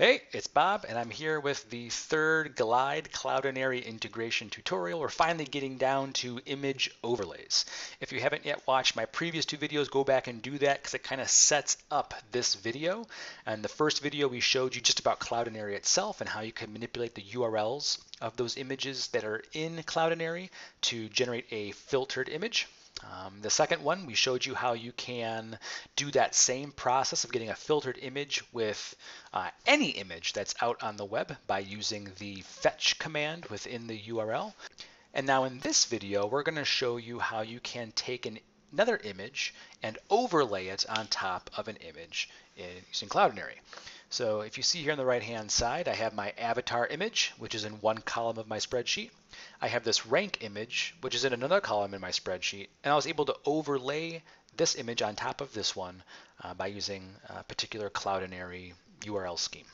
Hey, it's Bob, and I'm here with the third Glide Cloudinary integration tutorial. We're finally getting down to image overlays. If you haven't yet watched my previous two videos, go back and do that because it kind of sets up this video. And the first video we showed you just about Cloudinary itself and how you can manipulate the URLs of those images that are in Cloudinary to generate a filtered image. The second one, we showed you how you can do that same process of getting a filtered image with any image that's out on the web by using the fetch command within the URL. And now in this video, we're going to show you how you can take another image and overlay it on top of an image using Cloudinary. So if you see here on the right-hand side, I have my avatar image, which is in one column of my spreadsheet. I have this rank image, which is in another column in my spreadsheet. And I was able to overlay this image on top of this one by using a particular Cloudinary URL scheme.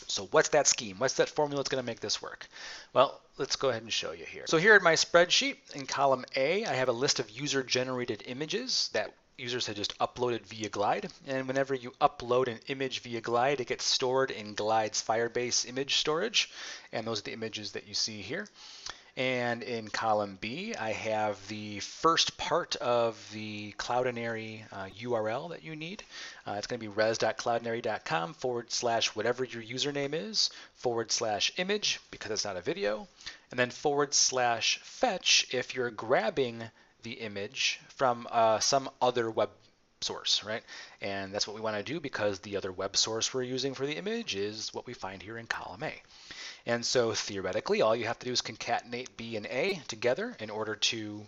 So what's that scheme? What's that formula that's going to make this work? Well, let's go ahead and show you here. So here in my spreadsheet, in column A, I have a list of user-generated images that users had just uploaded via Glide. And whenever you upload an image via Glide, it gets stored in Glide's Firebase image storage. And those are the images that you see here. And in column B, I have the first part of the Cloudinary URL that you need. It's going to be res.cloudinary.com / whatever your username is / image, because it's not a video, and then / fetch if you're grabbing the image from some other web source, right? And that's what we want to do because the other web source we're using for the image is what we find here in column A. And so theoretically, all you have to do is concatenate B and A together in order to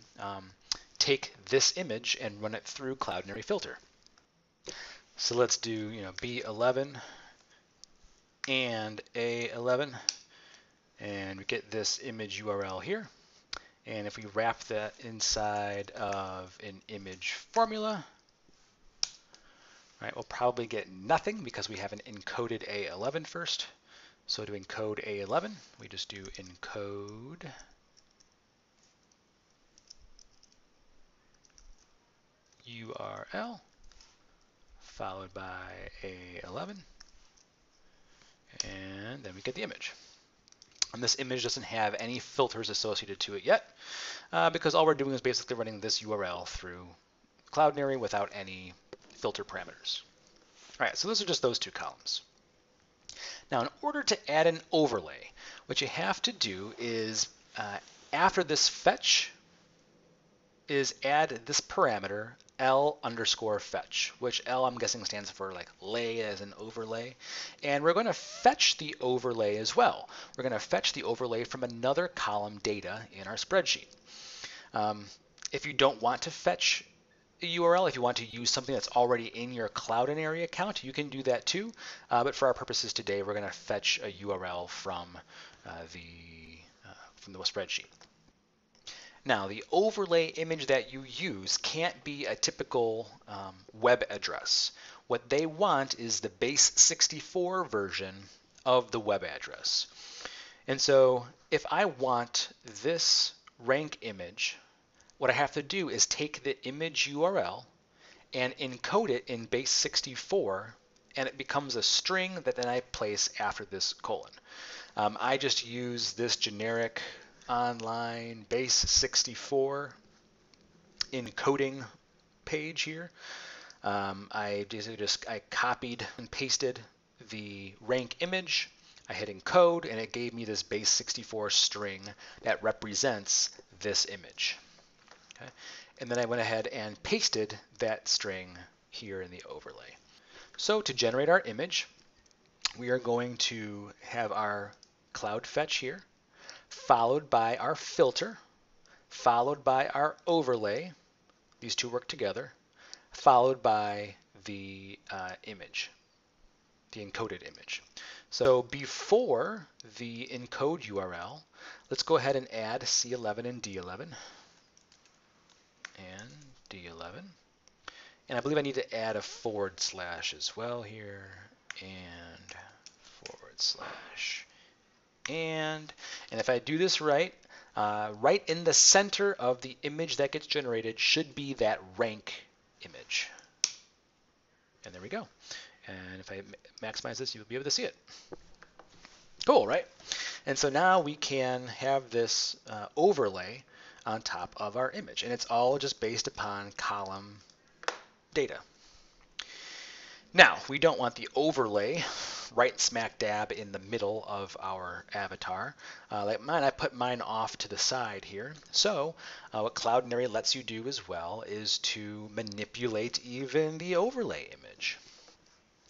take this image and run it through Cloudinary filter. So let's do B11 and A11, and we get this image URL here. And if we wrap that inside of an image formula, right, we'll probably get nothing because we haven't encoded A11 first. So to encode A11, we just do encode URL followed by A11, and then we get the image. And this image doesn't have any filters associated to it yet because all we're doing is basically running this URL through Cloudinary without any filter parameters. All right, so those are just those two columns. Now, in order to add an overlay, what you have to do is, after this fetch, is add this parameter L_fetch, which L I'm guessing stands for like lay as an overlay. And we're going to fetch the overlay as well. We're going to fetch the overlay from another column data in our spreadsheet. If you don't want to fetch a URL, if you want to use something that's already in your Cloudinary account, you can do that too. But for our purposes today, we're going to fetch a URL from the spreadsheet. Now, the overlay image that you use can't be a typical web address. What they want is the Base64 version of the web address. And so if I want this rank image, what I have to do is take the image URL and encode it in Base64, and it becomes a string that then I place after this colon. I just use this generic online Base64 encoding page here. I copied and pasted the rank image. I hit encode, and it gave me this Base64 string that represents this image. Okay. And then I went ahead and pasted that string here in the overlay. So to generate our image, we are going to have our cloud fetch here, followed by our filter, followed by our overlay. These two work together, followed by the image, the encoded image. So before the encode URL, let's go ahead and add C11 and D11. And D11. And I believe I need to add a / as well here, and / and if I do this right, right in the center of the image that gets generated should be that rank image. And there we go. And if I maximize this, you'll be able to see it. Cool, right? And so now we can have this overlay on top of our image. And it's all just based upon column data. Now, we don't want the overlay right smack dab in the middle of our avatar. Like mine, I put mine off to the side here. So what Cloudinary lets you do as well is to manipulate even the overlay image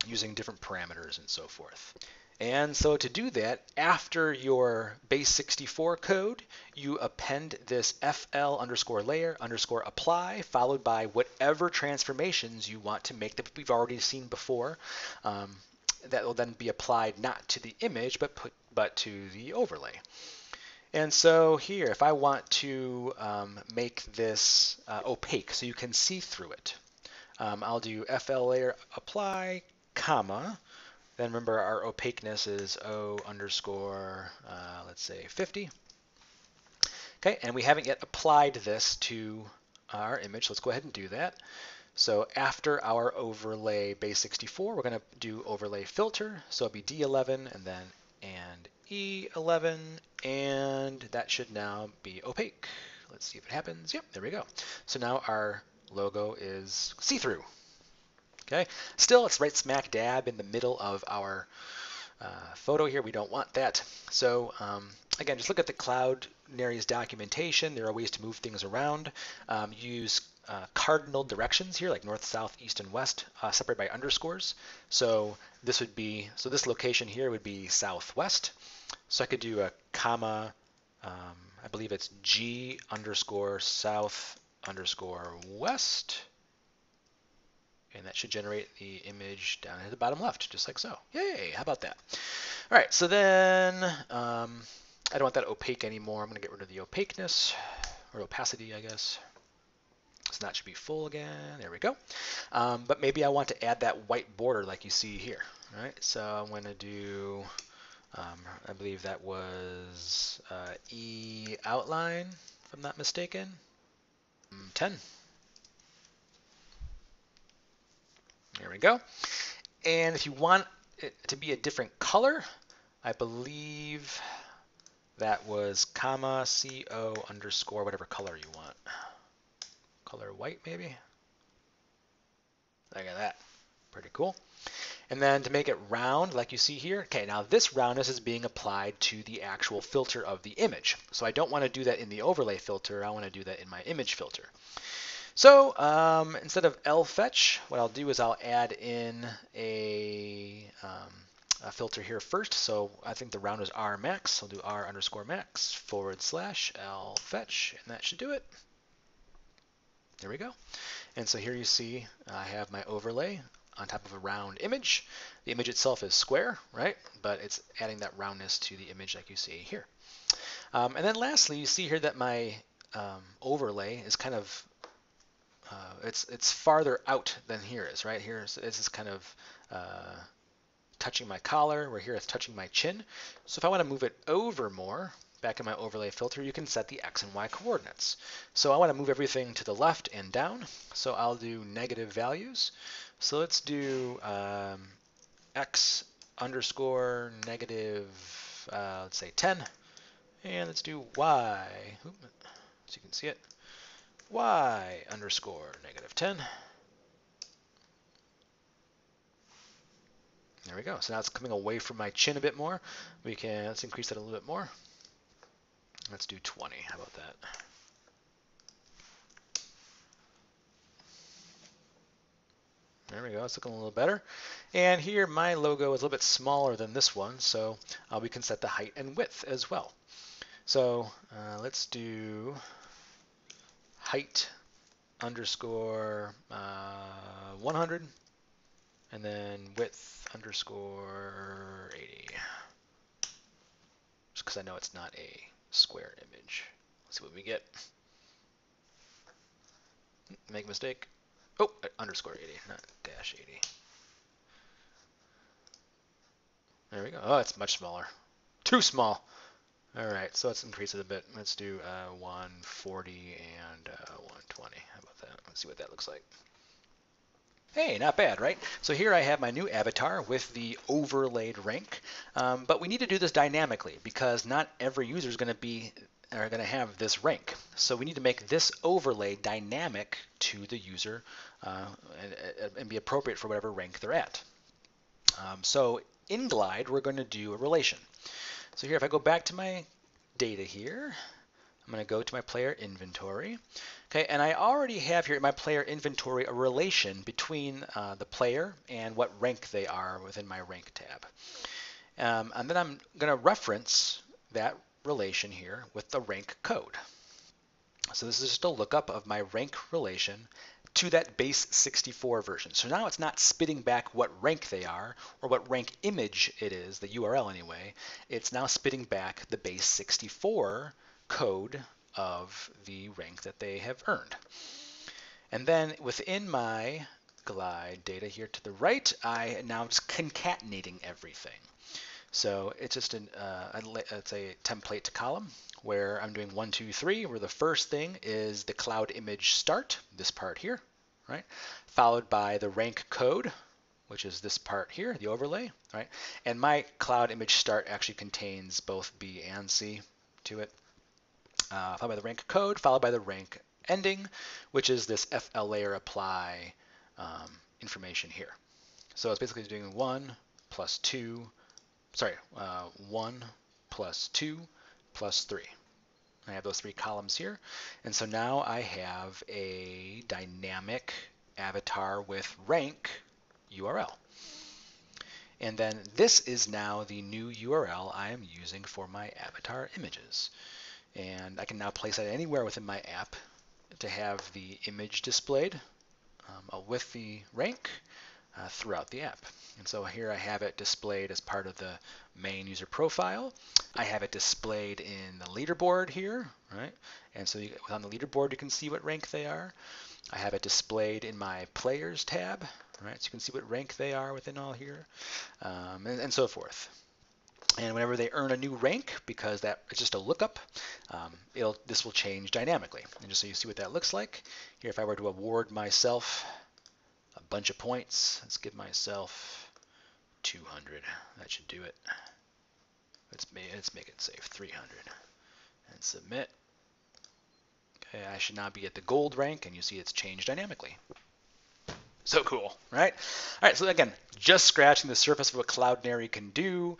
using different parameters and so forth. And so to do that, after your Base64 code, you append this FL_layer_apply, followed by whatever transformations you want to make that we've already seen before. That will then be applied not to the image, but to the overlay. And so here, if I want to make this opaque so you can see through it, I'll do FL_layer_apply, comma. Then remember our opaqueness is O underscore, let's say 50. Okay, and we haven't yet applied this to our image. Let's go ahead and do that. So after our overlay Base64, we're going to do overlay filter. So it'll be D11 and then and E11, and that should now be opaque. Let's see if it happens. Yep, there we go. So now our logo is see-through. Okay, still it's right smack dab in the middle of our photo here. We don't want that. So again, just look at the Cloudinary's documentation. There are ways to move things around. Use cardinal directions here, like north, south, east, and west, separated by underscores. So this would be, so this location here would be southwest. So I could do a comma, I believe it's G underscore south underscore west. And that should generate the image down at the bottom left, just like so. Yay, how about that? All right, so then I don't want that opaque anymore. I'm going to get rid of the opaqueness, or opacity, I guess. So that should be full again. There we go. But maybe I want to add that white border like you see here. All right, so I'm going to do, I believe that was E outline, if I'm not mistaken. 10. There we go. And if you want it to be a different color, I believe that was comma CO underscore whatever color you want. Color white maybe? Look at that. Pretty cool. And then to make it round, like you see here, okay, now this roundness is being applied to the actual filter of the image. So I don't want to do that in the overlay filter. I want to do that in my image filter. So instead of lfetch, what I'll do is I'll add in a filter here first. So I think the round is R max. I'll do R underscore max / lfetch, and that should do it. There we go. And so here you see I have my overlay on top of a round image. The image itself is square, right? But it's adding that roundness to the image like you see here. And then lastly, you see here that my overlay is kind of it's farther out than here is, right? Here is kind of touching my collar, where here it's touching my chin. So if I want to move it over more, back in my overlay filter, you can set the X and Y coordinates. So I want to move everything to the left and down. So I'll do negative values. So let's do X underscore negative, let's say 10. And let's do Y, so you can see it. Y underscore negative 10. There we go. So now it's coming away from my chin a bit more. Let's increase that a little bit more. Let's do 20. How about that? There we go. It's looking a little better. And here my logo is a little bit smaller than this one, so we can set the height and width as well. So let's do height underscore 100, and then width underscore 80. Just because I know it's not a square image. Let's see what we get. Make a mistake. Oh, underscore 80, not dash 80. There we go. Oh, it's much smaller. Too small. All right, so let's increase it a bit. Let's do 140 and 120. How about that? Let's see what that looks like. Hey, not bad, right? So here I have my new avatar with the overlaid rank, but we need to do this dynamically because not every user is going to have this rank. So we need to make this overlay dynamic to the user and be appropriate for whatever rank they're at. So in Glide, we're going to do a relation. So here, if I go back to my data here, I'm going to go to my player inventory. Okay, and I already have here in my player inventory a relation between the player and what rank they are within my rank tab. And then I'm going to reference that relation here with the rank code. So this is just a lookup of my rank relation to that Base64 version. So now it's not spitting back what rank they are or what rank image it is, the URL anyway. It's now spitting back the Base64 code of the rank that they have earned. And then within my glide data here to the right, I am now just concatenating everything. So it's just it's a template to column where I'm doing 1, 2, 3, where the first thing is the cloud image start, this part here, right? Followed by the rank code, which is this part here, the overlay, right? And my cloud image start actually contains both B and C to it. Followed by the rank code, followed by the rank ending, which is this FL layer apply information here. So it's basically doing 1 plus 2, 1 plus 2 plus 3. I have those 3 columns here. And so now I have a dynamic avatar with rank URL. And then this is now the new URL I am using for my avatar images. And I can now place it anywhere within my app to have the image displayed with the rank throughout the app. And so here I have it displayed as part of the main user profile. I have it displayed in the leaderboard here, right? And so on the leaderboard, you can see what rank they are. I have it displayed in my players tab, right? So you can see what rank they are within all here, and so forth. And whenever they earn a new rank, because that it's just a lookup, this will change dynamically. And just so you see what that looks like, here if I were to award myself a bunch of points, let's give myself 200. That should do it. Let's make it save 300 and submit. Okay, I should now be at the gold rank, and you see it's changed dynamically. So cool, right? All right, so again, just scratching the surface of what Cloudinary can do.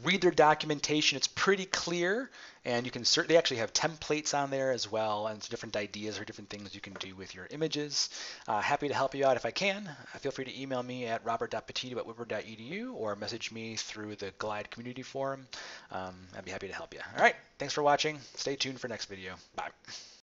Read their documentation. It's pretty clear, and you can certainly actually have templates on there as well, and different ideas or different things you can do with your images. Happy to help you out if I can. Feel free to email me at robert.petito@woodward.edu or message me through the Glide community forum. I'd be happy to help you. All right, thanks for watching. Stay tuned for next video. Bye.